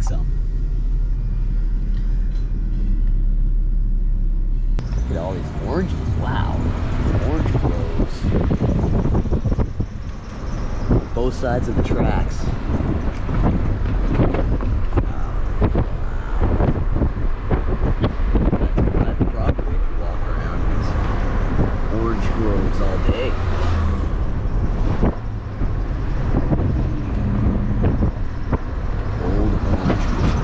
pick some. Look at all these oranges. Wow. Orange groves. Both sides of the tracks. Private property if you walk around these orange groves all day. Old orange grove.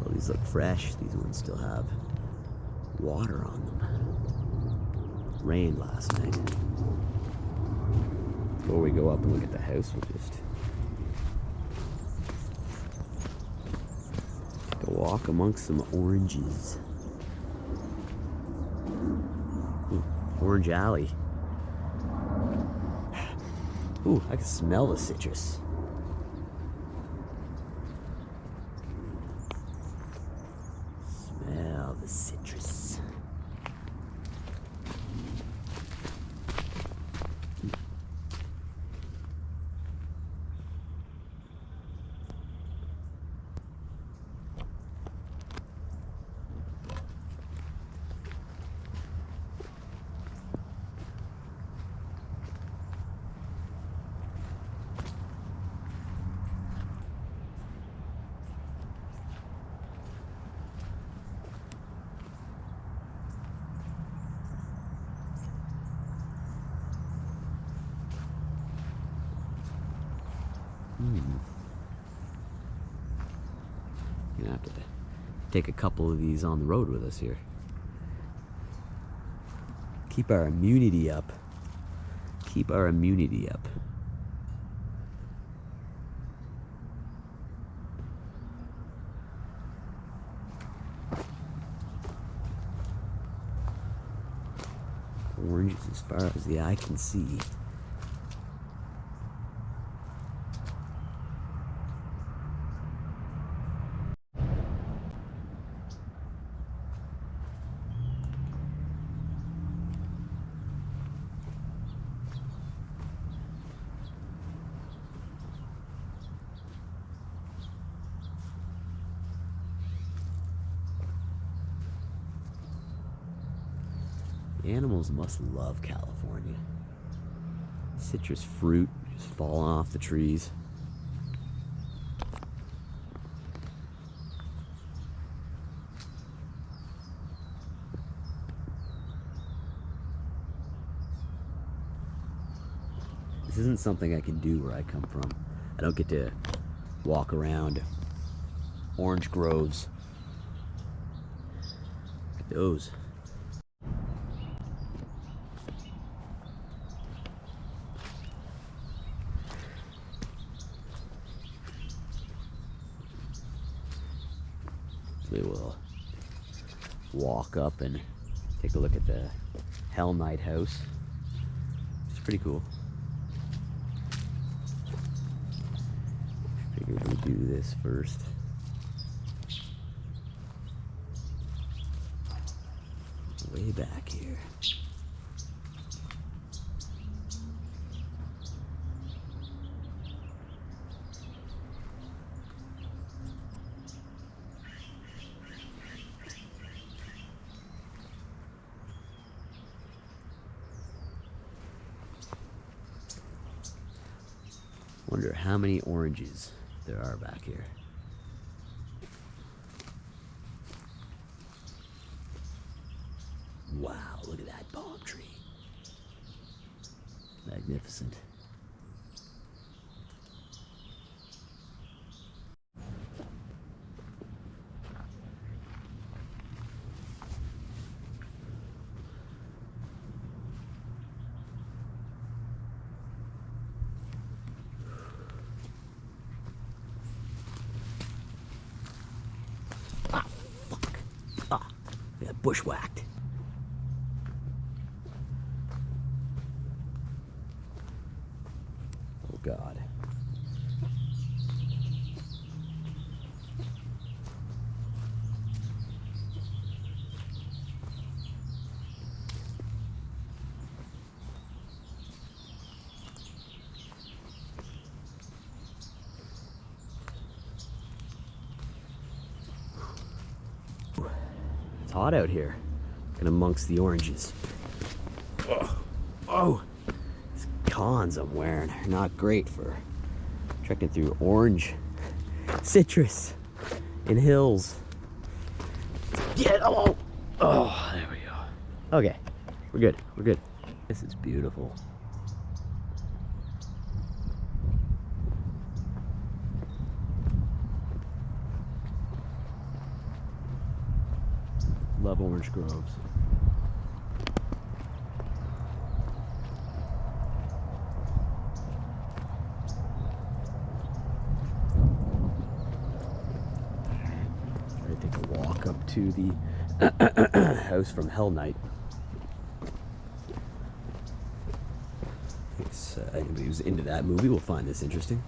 Oh, these look fresh. These ones still have water on them. Rained last night. Before we go up and look at the house, we'll just take a walk amongst some oranges. Ooh, orange alley. Ooh, I can smell the citrus. Smell the citrus. Gonna have to take a couple of these on the road with us here. Keep our immunity up. Keep our immunity up. Oranges as far as the eye can see. The animals must love California. Citrus fruit just falling off the trees. This isn't something I can do where I come from. I don't get to walk around orange groves. Look at those. We will walk up and take a look at the Hell Night house. It's pretty cool. Figured we'd do this first. Way back here. Wonder how many oranges there are back here. Wow, look at that palm tree. Magnificent. Ah, fuck. Ah, I got bushwhacked. Oh, God. hot out here. And amongst the oranges. Oh, these cons I'm wearing are not great for trekking through orange citrus in hills. Get oh, there we go. Okay, we're good. We're good. This is beautiful. Love orange groves. Try to take a walk up to the house from Hell Night. Anybody who's into that movie will find this interesting.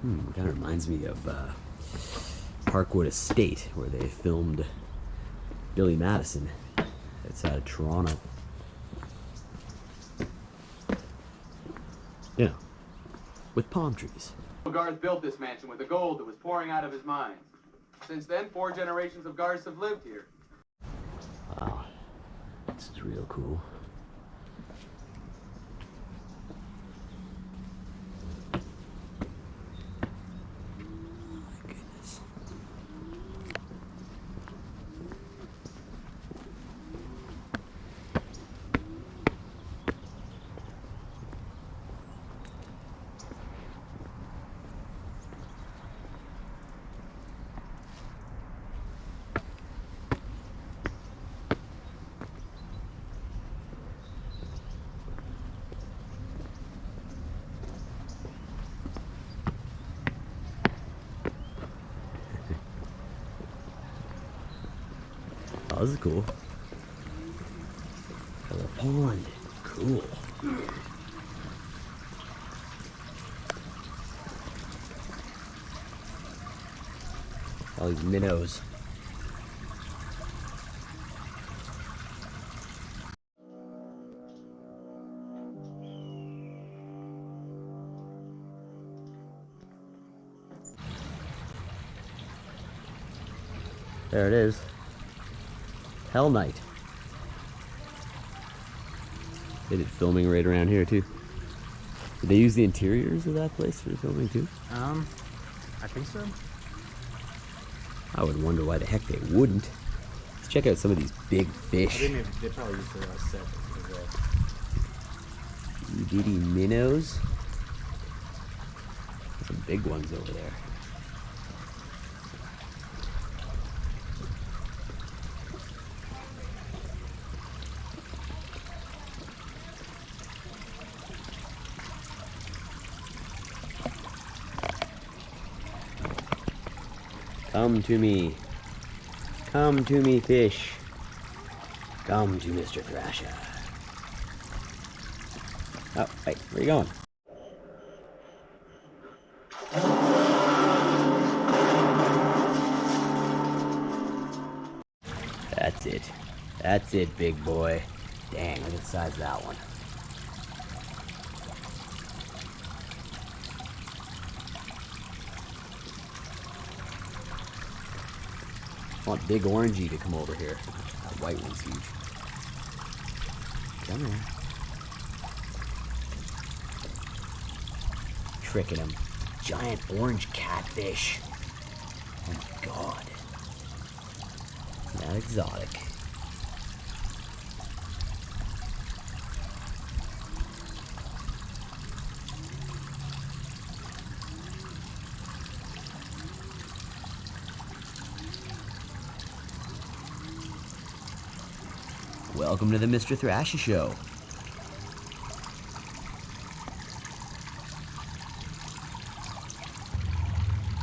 Kind of reminds me of Parkwood Estate, where they filmed Billy Madison outside of Toronto. You know, with palm trees. Garth built this mansion with the gold that was pouring out of his mines. Since then, 4 generations of Garths have lived here. Wow, this is real cool. Oh, this is cool. A little pond. Cool. All these minnows. There it is. Hell Night. They did filming right around here too. Did they use the interiors of that place for filming too? I think so. I would wonder why the heck they wouldn't. Let's check out some of these big fish. They probably used the set as well. Itty bitty minnows. Some big ones over there. Come to me. Come to me, fish. Come to Mr. Thrasha. Oh, hey, where are you going? That's it. That's it, big boy. Dang, look at the size of that one. I want Big Orangey to come over here. That white one's huge. Come here. Tricking him. Giant orange catfish. Oh my god. That exotic. Welcome to the Mr. Thrasha Show.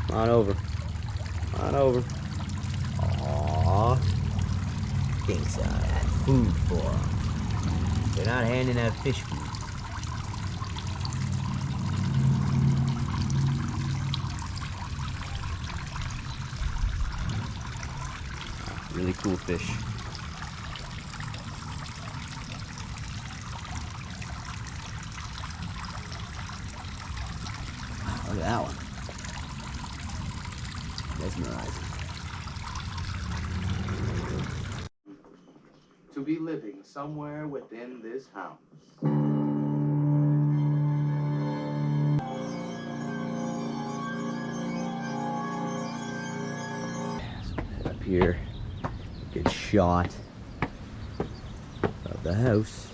Come on over. Come on over. Aww. Thinks I had food for them. They're not handing out fish food. Really cool fish. Look at that one. mesmerizing. To be living somewhere within this house. Up here, good shot of the house.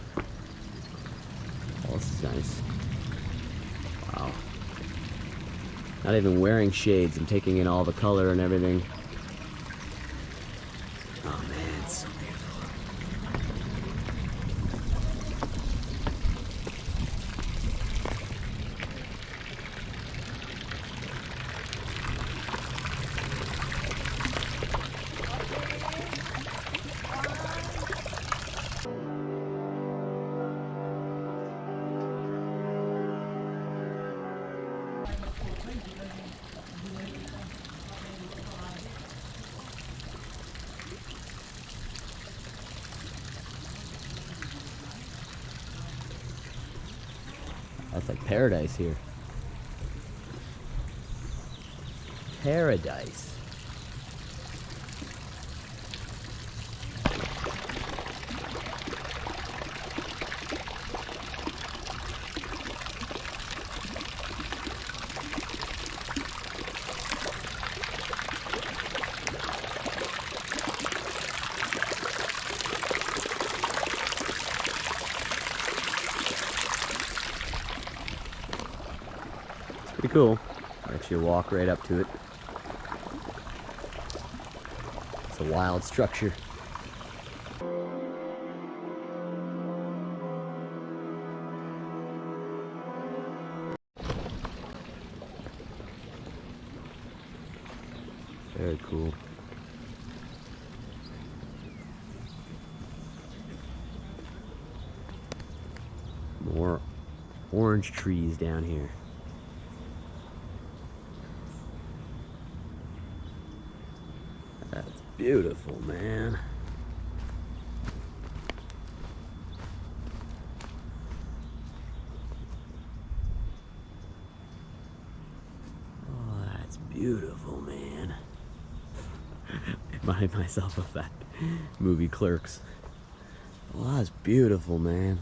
Oh, this is nice. Wow. Not even wearing shades. I'm taking in all the color and everything. Oh man, it's so beautiful. That's like paradise here. Paradise. Pretty cool. Actually walk right up to it. It's a wild structure. Very cool. More orange trees down here. That's beautiful, man. Oh, that's beautiful, man. Remind myself of that movie Clerks. Oh, that's beautiful, man.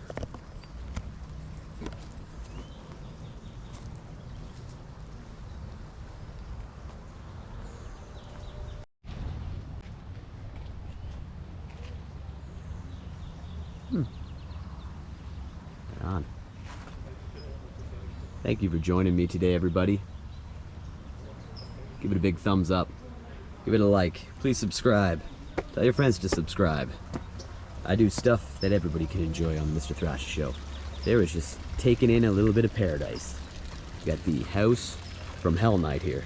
Right on. Thank you for joining me today, everybody. Give it a big thumbs up. Give it a like. Please subscribe. Tell your friends to subscribe. I do stuff that everybody can enjoy on the Mr. Thrasha Show. There is just taking in a little bit of paradise. You got the house from Hell Night here.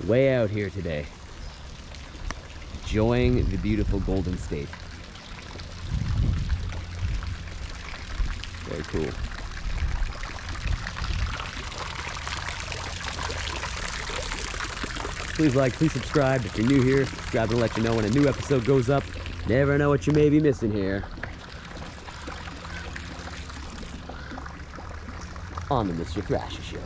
Way out here today. Enjoying the beautiful Golden State. Very cool. Please like, please subscribe. If you're new here, subscribe to let you know when a new episode goes up. Never know what you may be missing here on the Mr. Thrasha Show.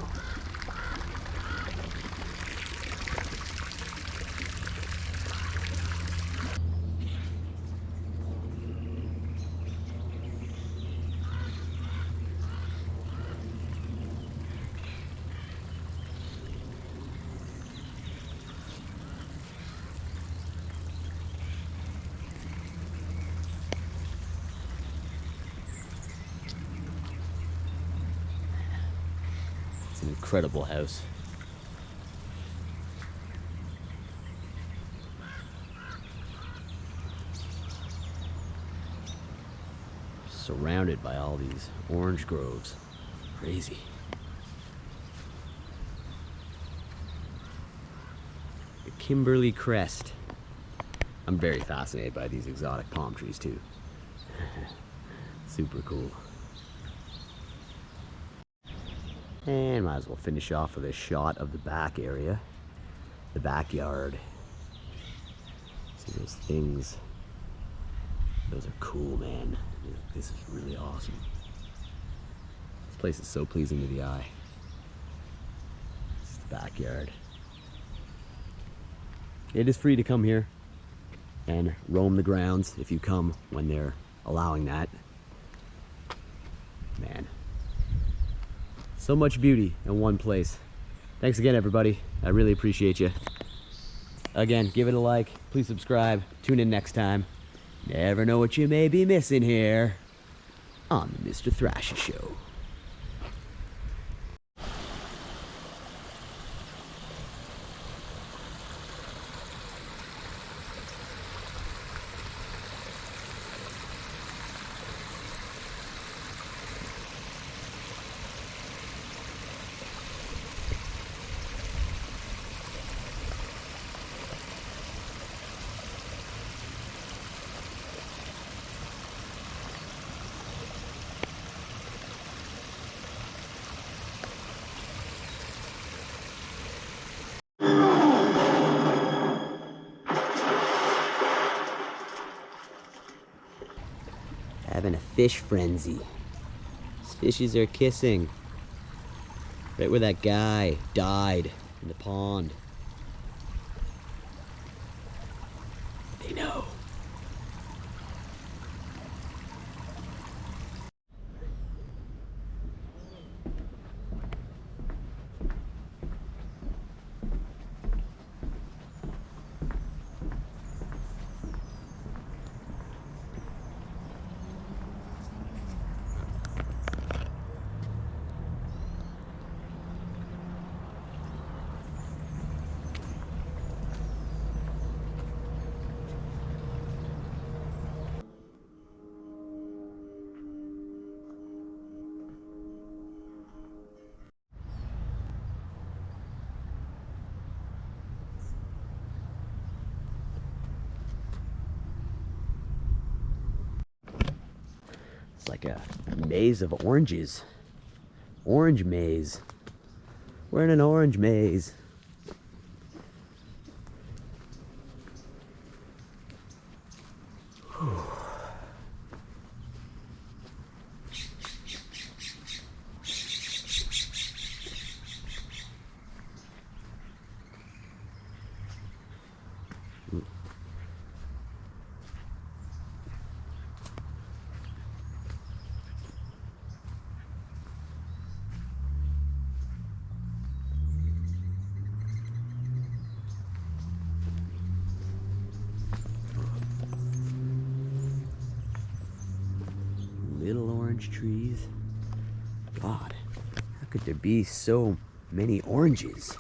An incredible house. Surrounded by all these orange groves. Crazy. The Kimberly Crest. I'm very fascinated by these exotic palm trees too. Super cool. And might as well finish off with a shot of the back area, the backyard. See those things? Those are cool, man. This is really awesome. This place is so pleasing to the eye. backyard. It is free to come here and roam the grounds if you come when they're allowing that. Man, so much beauty in one place. Thanks again, everybody. I really appreciate you. Again, give it a like, please subscribe, tune in next time. Never know what you may be missing here on the Mr. Thrasha Show. Having a fish frenzy. These fishes are kissing. Right where that guy died in the pond. They know. It's like a maze of oranges. Orange maze. We're in an orange maze. Little orange trees. God, how could there be so many oranges?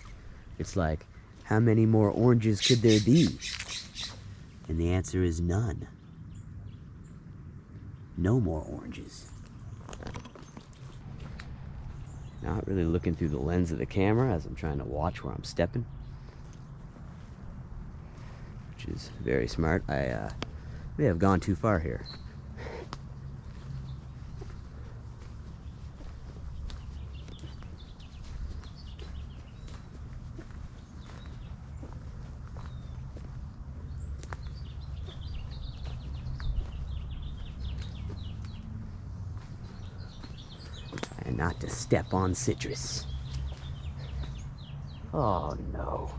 It's like, how many more oranges could there be? And the answer is none. No more oranges. Not really looking through the lens of the camera as I'm trying to watch where I'm stepping, which is very smart. I may have gone too far here. And not to step on citrus. Oh no.